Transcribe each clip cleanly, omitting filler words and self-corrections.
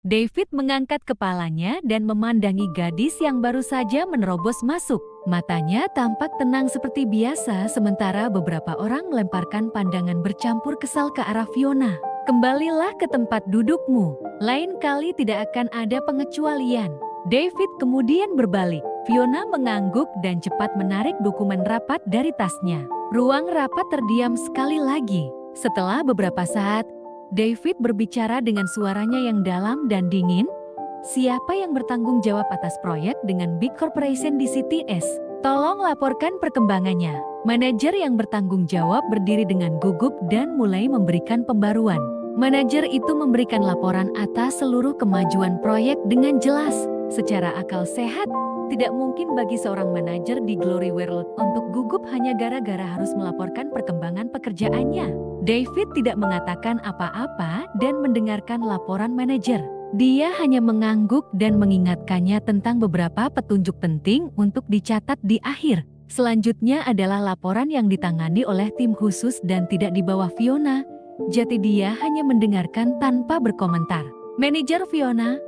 David mengangkat kepalanya dan memandangi gadis yang baru saja menerobos masuk. Matanya tampak tenang seperti biasa, sementara beberapa orang melemparkan pandangan bercampur kesal ke arah Fiona. "Kembalilah ke tempat dudukmu. Lain kali tidak akan ada pengecualian." David kemudian berbalik. Fiona mengangguk dan cepat menarik dokumen rapat dari tasnya. Ruang rapat terdiam sekali lagi. Setelah beberapa saat, David berbicara dengan suaranya yang dalam dan dingin. "Siapa yang bertanggung jawab atas proyek dengan Big Corporation di CTS? Tolong laporkan perkembangannya." Manajer yang bertanggung jawab berdiri dengan gugup dan mulai memberikan pembaruan. Manajer itu memberikan laporan atas seluruh kemajuan proyek dengan jelas. Secara akal sehat, tidak mungkin bagi seorang manajer di Glory World untuk gugup hanya gara-gara harus melaporkan perkembangan pekerjaannya. David tidak mengatakan apa-apa dan mendengarkan laporan manajer. Dia hanya mengangguk dan mengingatkannya tentang beberapa petunjuk penting untuk dicatat di akhir. Selanjutnya adalah laporan yang ditangani oleh tim khusus dan tidak di bawah Fiona. Jadi dia hanya mendengarkan tanpa berkomentar. "Manajer Fiona,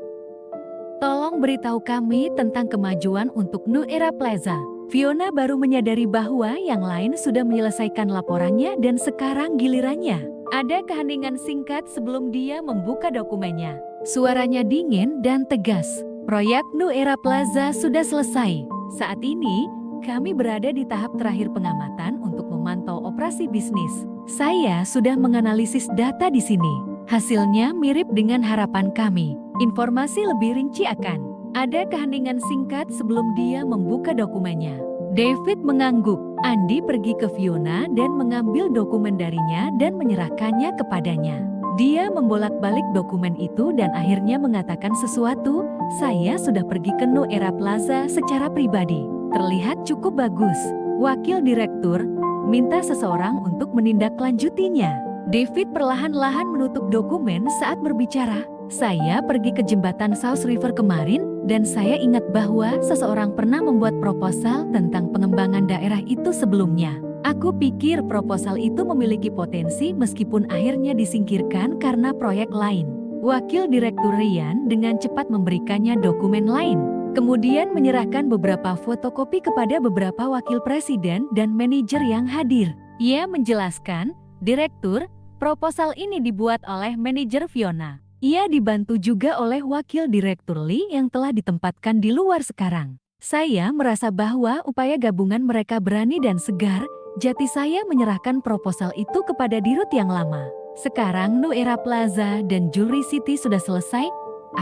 tolong beritahu kami tentang kemajuan untuk New Era Plaza." Fiona baru menyadari bahwa yang lain sudah menyelesaikan laporannya dan sekarang gilirannya. Ada keheningan singkat sebelum dia membuka dokumennya. Suaranya dingin dan tegas. "Proyek New Era Plaza sudah selesai. Saat ini, kami berada di tahap terakhir pengamatan untuk memantau operasi bisnis. Saya sudah menganalisis data di sini. Hasilnya mirip dengan harapan kami. Informasi lebih rinci akan..." Ada keheningan singkat sebelum dia membuka dokumennya. David mengangguk. Andy pergi ke Fiona dan mengambil dokumen darinya dan menyerahkannya kepadanya. Dia membolak-balik dokumen itu dan akhirnya mengatakan sesuatu. "Saya sudah pergi ke New Era Plaza secara pribadi. Terlihat cukup bagus. Wakil direktur minta seseorang untuk menindaklanjutinya." David perlahan-lahan menutup dokumen saat berbicara. "Saya pergi ke jembatan South River kemarin dan saya ingat bahwa seseorang pernah membuat proposal tentang pengembangan daerah itu sebelumnya. Aku pikir proposal itu memiliki potensi meskipun akhirnya disingkirkan karena proyek lain." Wakil Direktur Ryan dengan cepat memberikannya dokumen lain. Kemudian menyerahkan beberapa fotokopi kepada beberapa wakil presiden dan manajer yang hadir. Ia menjelaskan, "Direktur, proposal ini dibuat oleh manajer Fiona. Ia dibantu juga oleh Wakil Direktur Lee yang telah ditempatkan di luar sekarang. Saya merasa bahwa upaya gabungan mereka berani dan segar, jadi saya menyerahkan proposal itu kepada dirut yang lama. Sekarang New Era Plaza dan Jewelry City sudah selesai.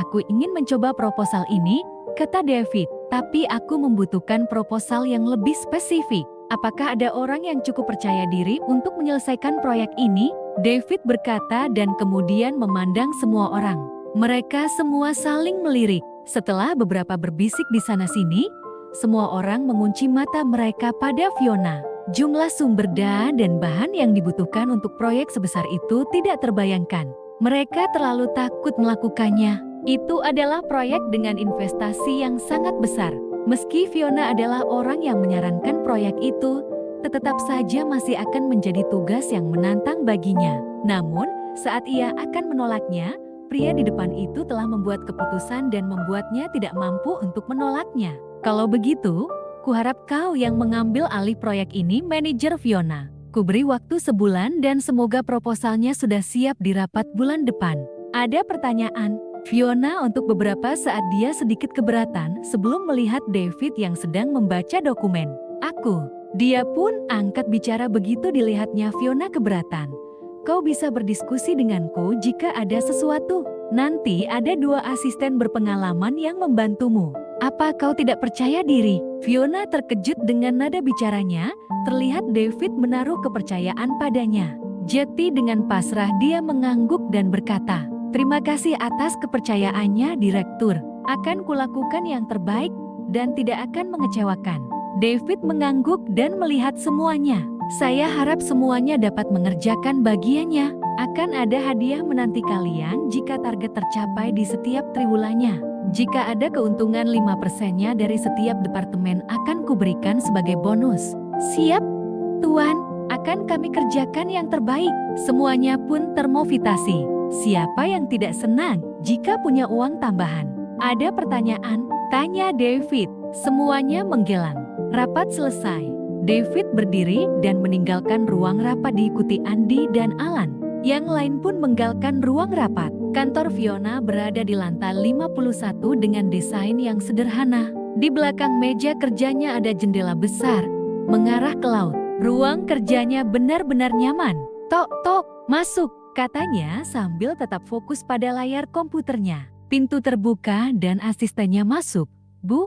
Aku ingin mencoba proposal ini," kata David. "Tapi aku membutuhkan proposal yang lebih spesifik. Apakah ada orang yang cukup percaya diri untuk menyelesaikan proyek ini?" David berkata dan kemudian memandang semua orang. Mereka semua saling melirik. Setelah beberapa berbisik di sana-sini, semua orang mengunci mata mereka pada Fiona. Jumlah sumber daya dan bahan yang dibutuhkan untuk proyek sebesar itu tidak terbayangkan. Mereka terlalu takut melakukannya. Itu adalah proyek dengan investasi yang sangat besar. Meski Fiona adalah orang yang menyarankan proyek itu, tetap saja masih akan menjadi tugas yang menantang baginya. Namun, saat ia akan menolaknya, pria di depan itu telah membuat keputusan dan membuatnya tidak mampu untuk menolaknya. "Kalau begitu, kuharap kau yang mengambil alih proyek ini, manajer Fiona. Kuberi waktu sebulan dan semoga proposalnya sudah siap di rapat bulan depan." Ada pertanyaan. Fiona untuk beberapa saat dia sedikit keberatan sebelum melihat David yang sedang membaca dokumen. Dia pun angkat bicara begitu dilihatnya Fiona keberatan. "Kau bisa berdiskusi denganku jika ada sesuatu. Nanti ada 2 asisten berpengalaman yang membantumu. Apa kau tidak percaya diri?" Fiona terkejut dengan nada bicaranya. Terlihat David menaruh kepercayaan padanya. Jadi dengan pasrah dia mengangguk dan berkata, "Terima kasih atas kepercayaannya, Direktur. Akan kulakukan yang terbaik dan tidak akan mengecewakan." David mengangguk dan melihat semuanya. "Saya harap semuanya dapat mengerjakan bagiannya. Akan ada hadiah menanti kalian jika target tercapai di setiap triwulannya. Jika ada keuntungan 5%-nya dari setiap departemen akan kuberikan sebagai bonus." "Siap, Tuan. Akan kami kerjakan yang terbaik." Semuanya pun termotivasi. Siapa yang tidak senang jika punya uang tambahan? Ada pertanyaan? Tanya David. Semuanya menggelang. Rapat selesai. David berdiri dan meninggalkan ruang rapat diikuti Andy dan Alan. Yang lain pun meninggalkan ruang rapat. Kantor Fiona berada di lantai 51 dengan desain yang sederhana. Di belakang meja kerjanya ada jendela besar mengarah ke laut. Ruang kerjanya benar-benar nyaman. Tok, tok, masuk, katanya sambil tetap fokus pada layar komputernya. Pintu terbuka dan asistennya masuk. Bu,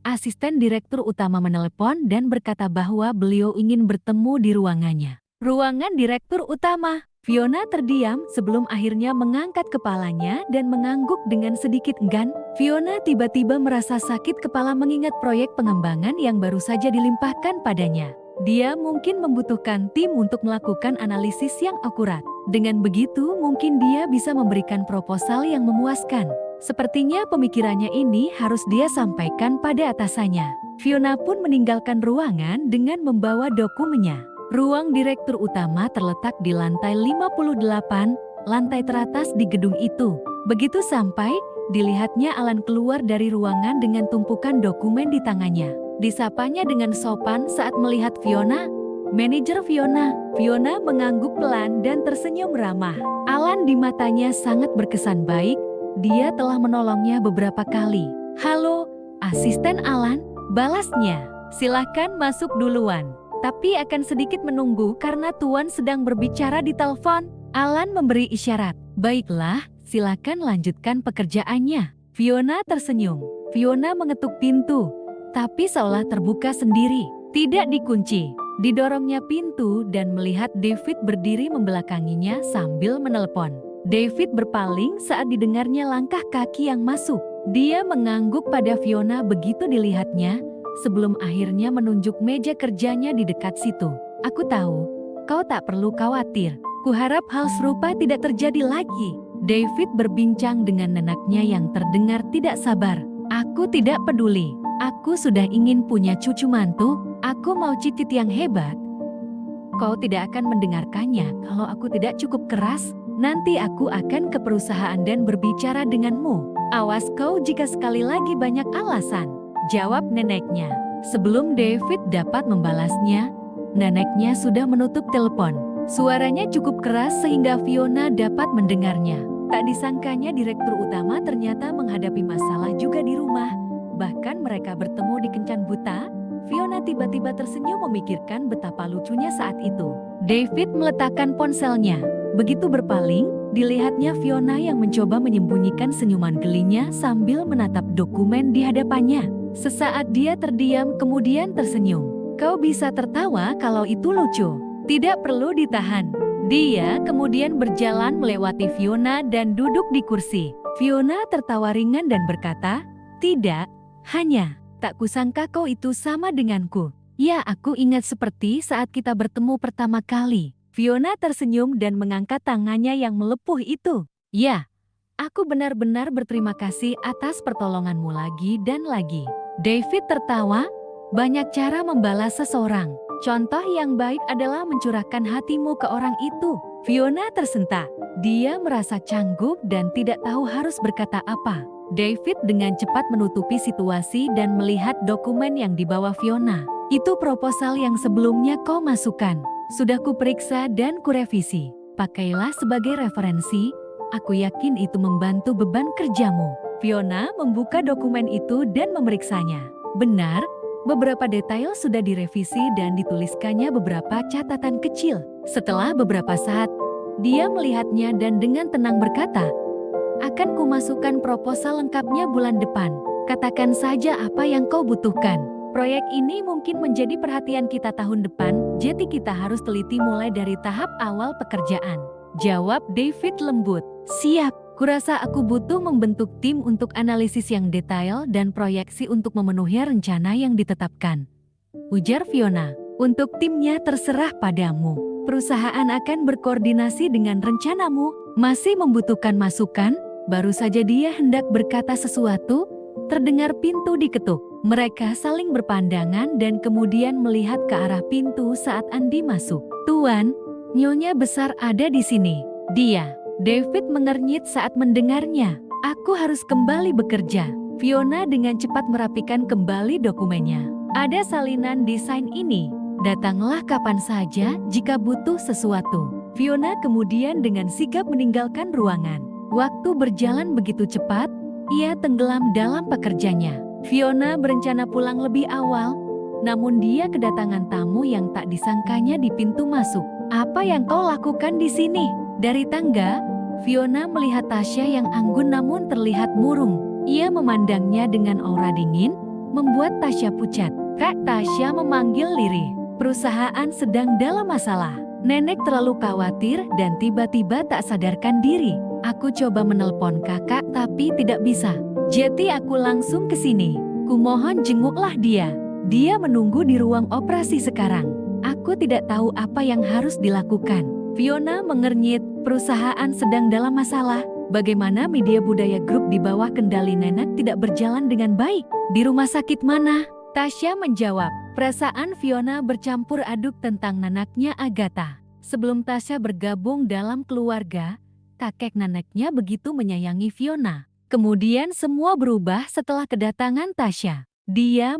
asisten direktur utama menelepon dan berkata bahwa beliau ingin bertemu di ruangannya. Ruangan direktur utama. Fiona terdiam sebelum akhirnya mengangkat kepalanya dan mengangguk dengan sedikit enggan. Fiona tiba-tiba merasa sakit kepala mengingat proyek pengembangan yang baru saja dilimpahkan padanya. Dia mungkin membutuhkan tim untuk melakukan analisis yang akurat. Dengan begitu, mungkin dia bisa memberikan proposal yang memuaskan. Sepertinya pemikirannya ini harus dia sampaikan pada atasannya. Fiona pun meninggalkan ruangan dengan membawa dokumennya. Ruang direktur utama terletak di lantai 58, lantai teratas di gedung itu. Begitu sampai, dilihatnya Alan keluar dari ruangan dengan tumpukan dokumen di tangannya. Disapanya dengan sopan saat melihat Fiona. Manajer Fiona. Fiona mengangguk pelan dan tersenyum ramah. Alan di matanya sangat berkesan baik. Dia telah menolongnya beberapa kali. Halo, asisten Alan, balasnya. Silahkan masuk duluan. Tapi akan sedikit menunggu karena Tuan sedang berbicara di telepon. Alan memberi isyarat. Baiklah, silakan lanjutkan pekerjaannya. Fiona tersenyum. Fiona mengetuk pintu, tapi seolah terbuka sendiri. Tidak dikunci. Didorongnya pintu dan melihat David berdiri membelakanginya sambil menelepon. David berpaling saat didengarnya langkah kaki yang masuk. Dia mengangguk pada Fiona begitu dilihatnya, sebelum akhirnya menunjuk meja kerjanya di dekat situ. Aku tahu, kau tak perlu khawatir. Kuharap hal serupa tidak terjadi lagi. David berbincang dengan neneknya yang terdengar tidak sabar. Aku tidak peduli. Aku sudah ingin punya cucu mantu. Aku mau cicit yang hebat. Kau tidak akan mendengarkannya kalau aku tidak cukup keras. Nanti aku akan ke perusahaan dan berbicara denganmu. Awas kau jika sekali lagi banyak alasan, jawab neneknya. Sebelum David dapat membalasnya, neneknya sudah menutup telepon. Suaranya cukup keras sehingga Fiona dapat mendengarnya. Tak disangkanya direktur utama ternyata menghadapi masalah juga di rumah. Bahkan mereka bertemu di kencan buta. Fiona tiba-tiba tersenyum memikirkan betapa lucunya saat itu. David meletakkan ponselnya. Begitu berpaling, dilihatnya Fiona yang mencoba menyembunyikan senyuman gelinya sambil menatap dokumen di hadapannya. Sesaat dia terdiam kemudian tersenyum. Kau bisa tertawa kalau itu lucu. Tidak perlu ditahan. Dia kemudian berjalan melewati Fiona dan duduk di kursi. Fiona tertawa ringan dan berkata, "Tidak, hanya, tak kusangka kau itu sama denganku. Ya, aku ingat seperti saat kita bertemu pertama kali." Fiona tersenyum dan mengangkat tangannya yang melepuh itu. "Ya, aku benar-benar berterima kasih atas pertolonganmu lagi dan lagi." David tertawa, banyak cara membalas seseorang. Contoh yang baik adalah mencurahkan hatimu ke orang itu. Fiona tersentak. Dia merasa canggung dan tidak tahu harus berkata apa. David dengan cepat menutupi situasi dan melihat dokumen yang dibawa Fiona. "Itu proposal yang sebelumnya kau masukkan. Sudah kuperiksa dan kurevisi. Pakailah sebagai referensi. Aku yakin itu membantu beban kerjamu." Fiona membuka dokumen itu dan memeriksanya. Benar, beberapa detail sudah direvisi dan dituliskannya beberapa catatan kecil. Setelah beberapa saat, dia melihatnya dan dengan tenang berkata, "Akan kumasukkan proposal lengkapnya bulan depan. Katakan saja apa yang kau butuhkan. Proyek ini mungkin menjadi perhatian kita tahun depan, jadi kita harus teliti mulai dari tahap awal pekerjaan," jawab David lembut. "Siap. Kurasa aku butuh membentuk tim untuk analisis yang detail dan proyeksi untuk memenuhi rencana yang ditetapkan," ujar Fiona. "Untuk timnya terserah padamu. Perusahaan akan berkoordinasi dengan rencanamu." Masih membutuhkan masukan? Baru saja dia hendak berkata sesuatu, terdengar pintu diketuk. Mereka saling berpandangan dan kemudian melihat ke arah pintu saat Andy masuk. "Tuan, nyonya besar ada di sini." Dia David mengernyit saat mendengarnya. Aku harus kembali bekerja. Fiona dengan cepat merapikan kembali dokumennya. Ada salinan desain ini. Datanglah kapan saja jika butuh sesuatu. Fiona kemudian dengan sigap meninggalkan ruangan. Waktu berjalan begitu cepat, ia tenggelam dalam pekerjanya. Fiona berencana pulang lebih awal, namun dia kedatangan tamu yang tak disangkanya di pintu masuk. Apa yang kau lakukan di sini? Dari tangga, Fiona melihat Tasya yang anggun namun terlihat murung. Ia memandangnya dengan aura dingin, membuat Tasya pucat. Kak, Tasya memanggil lirih. Perusahaan sedang dalam masalah. Nenek terlalu khawatir dan tiba-tiba tak sadarkan diri. Aku coba menelpon kakak tapi tidak bisa. Jadi aku langsung ke sini. Kumohon jenguklah dia. Dia menunggu di ruang operasi sekarang. Aku tidak tahu apa yang harus dilakukan. Fiona mengernyit, perusahaan sedang dalam masalah. Bagaimana media budaya grup di bawah kendali Nenek tidak berjalan dengan baik? Di rumah sakit mana? Tasya menjawab. Perasaan Fiona bercampur aduk tentang neneknya Agatha. Sebelum Tasya bergabung dalam keluarga, kakek neneknya begitu menyayangi Fiona. Kemudian semua berubah setelah kedatangan Tasya. Dia